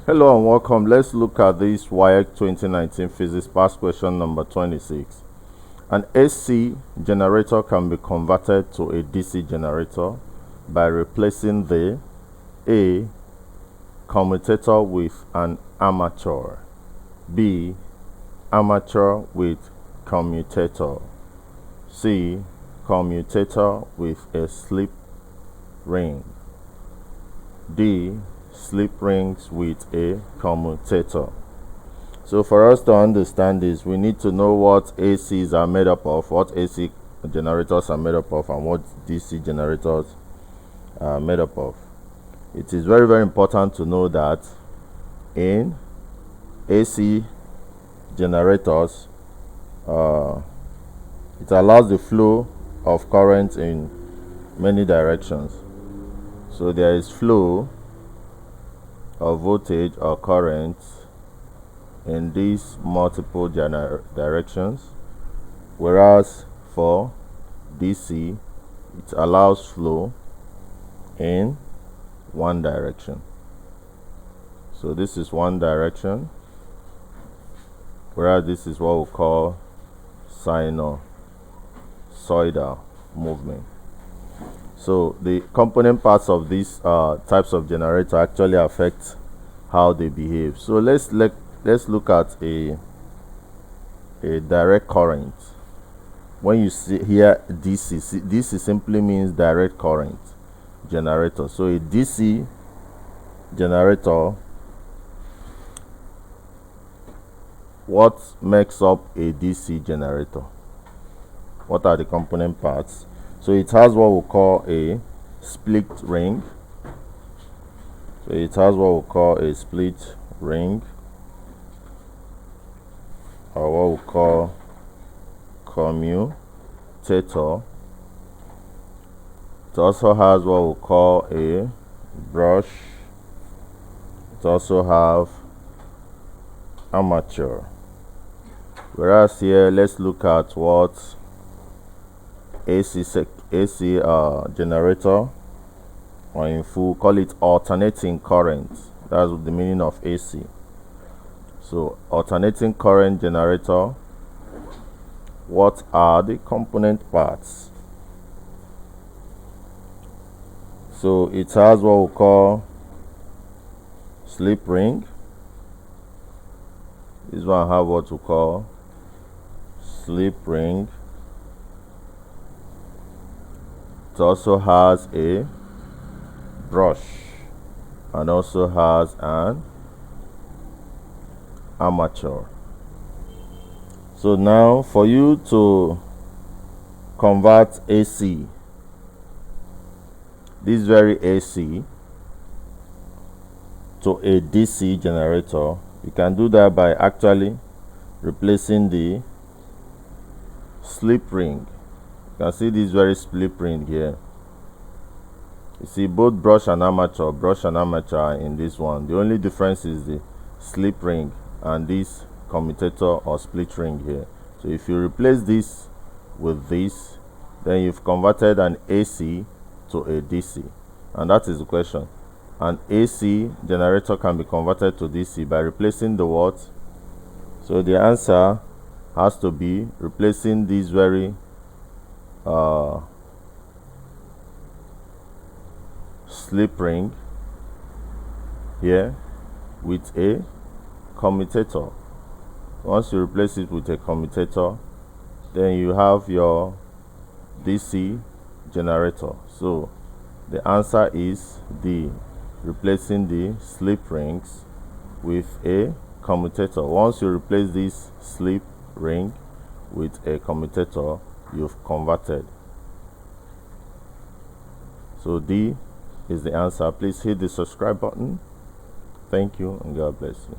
Hello and welcome. Let's look at this Waec 2019 physics past question number 26. An AC generator can be converted to a DC generator by replacing the A. Commutator with an armature, B. Armature with commutator, C. Commutator with a slip ring, D. Slip rings with a commutator. So for us to understand this, we need to know what ACs are made up of, what AC generators are made up of, and what DC generators are made up of. It is very, very important to know that in AC generators, it allows the flow of current in many directions. So there is flow of voltage or current in these multiple directions, whereas for DC it allows flow in one direction. So this is one direction, whereas this is what we call sinusoidal movement. So the component parts of these types of generator actually affect how they behave. So let's look at a direct current. When you see here DC simply means direct current generator. So a DC generator, what makes up a DC generator? What are the component parts? So it has what we call a split ring. So it has what we call a split ring, or what we call commutator. It also has what we call a brush. It also have armature. Whereas here, let's look at what AC generator, or in full call it alternating current. That's the meaning of AC. So alternating current generator, what are the component parts? So it has what we call slip ring. This one have what we call slip ring. It also has a brush and also has an armature. So now for you to convert AC, this very AC, to a DC generator, you can do that by actually replacing the slip ring. You can see this very slip ring here. You see both brush and armature are in this one. The only difference is the slip ring and this commutator or split ring here. So if you replace this with this, then you've converted an AC to a DC, and that is the question. An AC generator can be converted to DC by replacing the what? So the answer has to be replacing this very slip ring here with a commutator. Once you replace it with a commutator, then you have your DC generator. So the answer is D, replacing the slip rings with a commutator. Once you replace this slip ring with a commutator, you've converted. So D is the answer. Please hit the subscribe button. Thank you and God bless you.